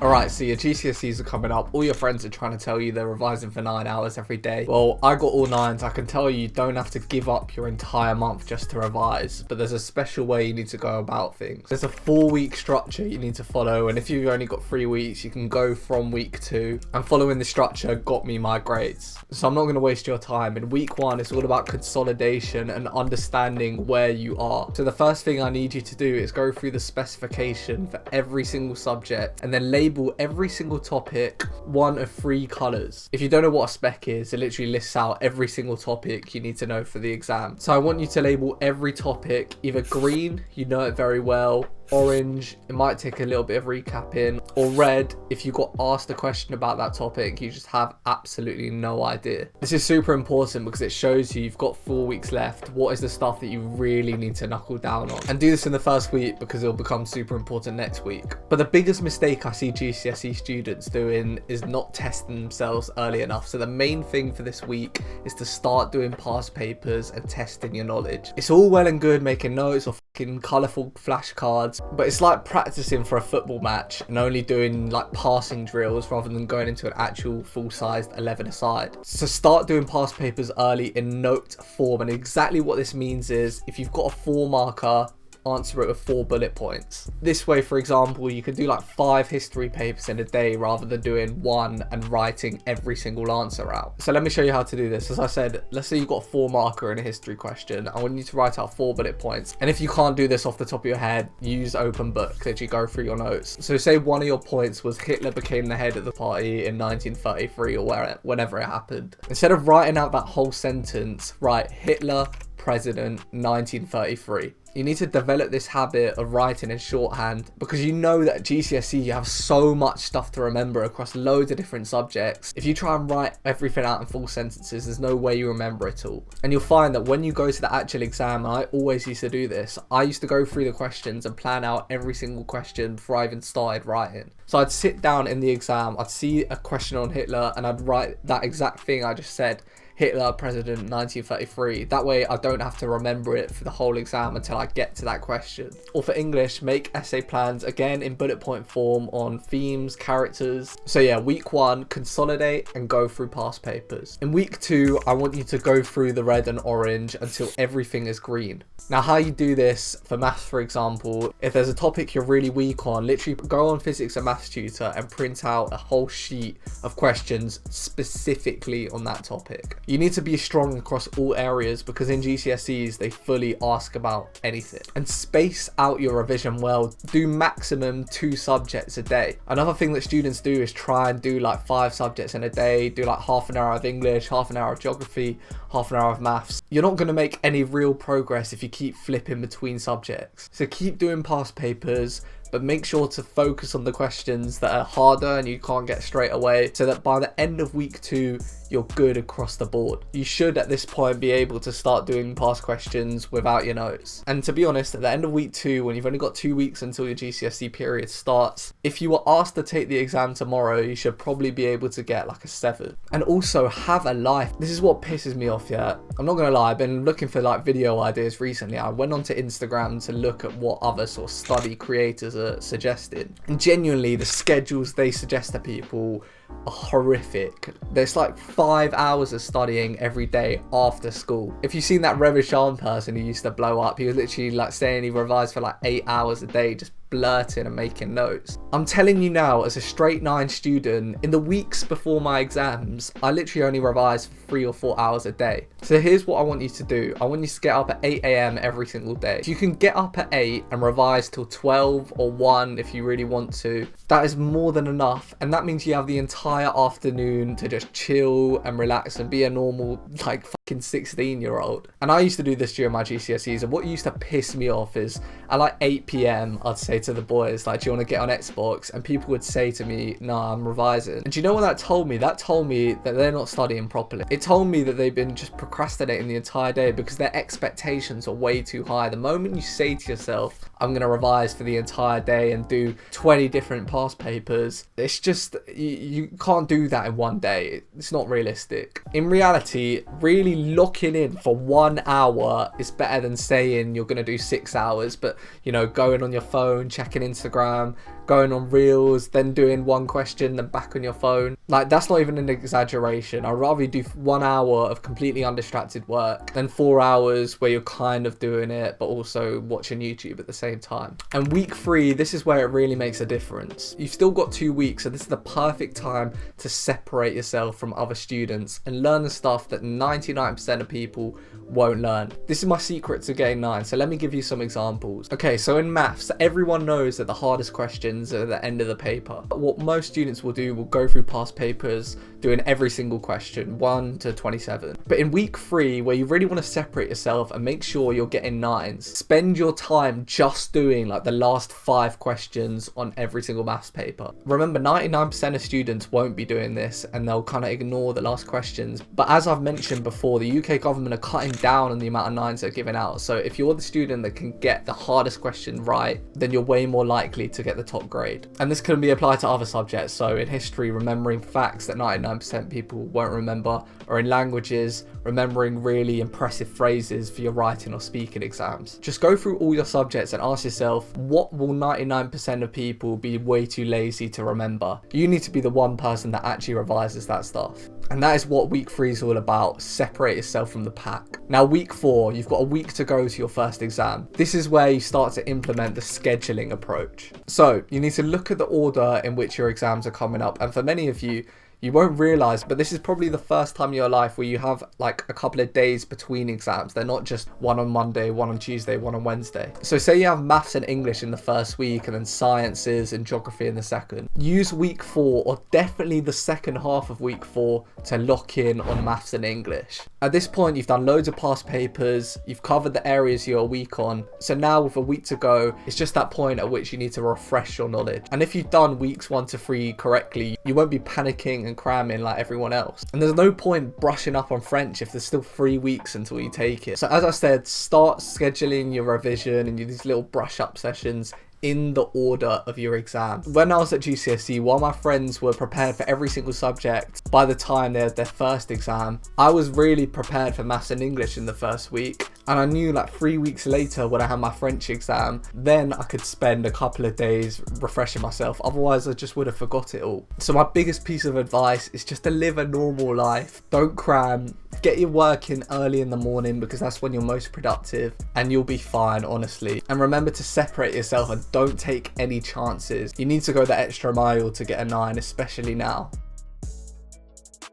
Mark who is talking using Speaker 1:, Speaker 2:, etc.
Speaker 1: Alright, so your GCSEs are coming up. All your friends are trying to tell you they're revising for 9 hours every day. Well, I got all 9s. I can tell you don't have to give up your entire month just to revise, but there's a special way you need to go about things. There's a 4-week structure you need to follow, and if you've only got 3 weeks, you can go from week 2. And following the structure got me my grades. So I'm not going to waste your time. In week 1, it's all about consolidation and understanding where you are. So the first thing I need you to do is go through the specification for every single subject and then label every single topic one of 3 colors. If you don't know what a spec is, it literally lists out every single topic you need to know for the exam. So I want you to label every topic either green, you know it very well, orange, it might take a little bit of recapping, or red, if you got asked a question about that topic, you just have absolutely no idea. This is super important because it shows you've got 4 weeks left. What is the stuff that you really need to knuckle down on? And do this in the first week because it'll become super important next week. But the biggest mistake I see GCSE students doing is not testing themselves early enough. So the main thing for this week is to start doing past papers and testing your knowledge. It's all well and good making notes or colourful flashcards, but it's like practicing for a football match and only doing like passing drills rather than going into an actual full-sized 11-a-side. So start doing past papers early in note form, and exactly what this means is if you've got a 4 marker, answer it with 4 bullet points. This way, for example, you could do like 5 history papers in a day rather than doing 1 and writing every single answer out. So let me show you how to do this. As I said, let's say you've got a 4 marker in a history question. I want you to write out 4 bullet points. And if you can't do this off the top of your head, use open book that you go through your notes. So say one of your points was Hitler became the head of the party in 1933 or whenever it happened. Instead of writing out that whole sentence, write Hitler, President, 1933. You need to develop this habit of writing in shorthand because you know that at GCSE you have so much stuff to remember across loads of different subjects. If you try and write everything out in full sentences, there's no way you remember it all. And you'll find that when you go to the actual exam, and I always used to do this, I used to go through the questions and plan out every single question before I even started writing. So I'd sit down in the exam, I'd see a question on Hitler and I'd write that exact thing I just said. Hitler, President, 1933. That way I don't have to remember it for the whole exam until I get to that question. Or for English, make essay plans, again in bullet point form on themes, characters. So yeah, week 1, consolidate and go through past papers. In week 2, I want you to go through the red and orange until everything is green. Now how you do this for maths, for example, if there's a topic you're really weak on, literally go on physics and maths tutor and print out a whole sheet of questions specifically on that topic. You need to be strong across all areas because in GCSEs they fully ask about anything. And space out your revision well. Do maximum 2 subjects a day. Another thing that students do is try and do like 5 subjects in a day, do like half an hour of English, half an hour of geography, half an hour of maths. You're not going to make any real progress if you keep flipping between subjects. So keep doing past papers, but make sure to focus on the questions that are harder and you can't get straight away so that by the end of week 2, you're good across the board. You should at this point be able to start doing past questions without your notes. And to be honest, at the end of week 2, when you've only got 2 weeks until your GCSE period starts, if you were asked to take the exam tomorrow, you should probably be able to get like a 7. And also have a life. This is what pisses me off, yeah. I'm not gonna lie, I've been looking for like video ideas recently. I went onto Instagram to look at what other sort of study creators are suggesting. And genuinely, the schedules they suggest to people are horrific. There's like 5 hours of studying every day after school. If you've seen that Revishan person who used to blow up, he was literally like saying he revised for like 8 hours a day, just blurting and making notes. I'm telling you now, as a straight 9 student, in the weeks before my exams, I literally only revised for 3 or 4 hours a day. So here's what I want you to do. I want you to get up at 8 AM every single day. If you can get up at 8 and revise till 12 or 1 if you really want to, that is more than enough. And that means you have the entire afternoon to just chill and relax and be a normal like fucking 16-year-old. And I used to do this during my GCSEs, and what used to piss me off is at like 8 PM I'd say to the boys like, do you want to get on Xbox? And people would say to me, no, I'm revising. And do you know what that told me? That told me that they're not studying properly. It told me that they've been just procrastinating the entire day because their expectations are way too high. The moment you say to yourself, I'm going to revise for the entire day and do 20 different past papers, it's just, you can't do that in one day. It's not realistic. In reality, really locking in for 1 hour is better than saying you're going to do 6 hours, but you know, going on your phone, checking Instagram, going on reels, then doing one question, then back on your phone. Like, that's not even an exaggeration. I'd rather you do 1 hour of completely undistracted work than 4 hours where you're kind of doing it, but also watching YouTube at the same time. And week 3, this is where it really makes a difference. You've still got 2 weeks, so this is the perfect time to separate yourself from other students and learn the stuff that 99% of people won't learn. This is my secret to getting 9, so let me give you some examples. Okay, so in maths, everyone knows that the hardest questions are at the end of the paper. What most students will do will go through past papers doing every single question, 1 to 27. But in week 3, where you really want to separate yourself and make sure you're getting 9s, spend your time just doing like the last 5 questions on every single maths paper. Remember, 99% of students won't be doing this and they'll kind of ignore the last questions. But as I've mentioned before, the UK government are cutting down on the amount of 9s they're giving out. So if you're the student that can get the hardest question right, then you're way more likely to get the top grade. And this can be applied to other subjects. So in history, remembering facts that 99% people won't remember, or in languages, remembering really impressive phrases for your writing or speaking exams. Just go through all your subjects and ask yourself, what will 99% of people be way too lazy to remember? You need to be the one person that actually revises that stuff. And that is what week 3 is all about. Separate yourself from the pack. Now week 4, you've got a week to go to your first exam. This is where you start to implement the scheduling approach. So you need to look at the order in which your exams are coming up. And for many of you, you won't realize, but this is probably the first time in your life where you have like a couple of days between exams. They're not just one on Monday, one on Tuesday, one on Wednesday. So say you have maths and English in the first week and then sciences and geography in the second. Use week 4, or definitely the second half of week 4, to lock in on maths and English. At this point, you've done loads of past papers, you've covered the areas you're weak on. So now with a week to go, it's just that point at which you need to refresh your knowledge. And if you've done weeks 1 to 3 correctly, you won't be panicking and cramming like everyone else. And there's no point brushing up on French if there's still 3 weeks until you take it. So as I said, start scheduling your revision and these little brush up sessions in the order of your exam. When I was at GCSE, while my friends were prepared for every single subject by the time they had their first exam, I was really prepared for maths and English in the first week. And I knew like 3 weeks later when I had my French exam, then I could spend a couple of days refreshing myself. Otherwise, I just would have forgot it all. So my biggest piece of advice is just to live a normal life. Don't cram. Get your work in early in the morning because that's when you're most productive, and you'll be fine, honestly. And remember to separate yourself and don't take any chances. You need to go the extra mile to get a 9, especially now.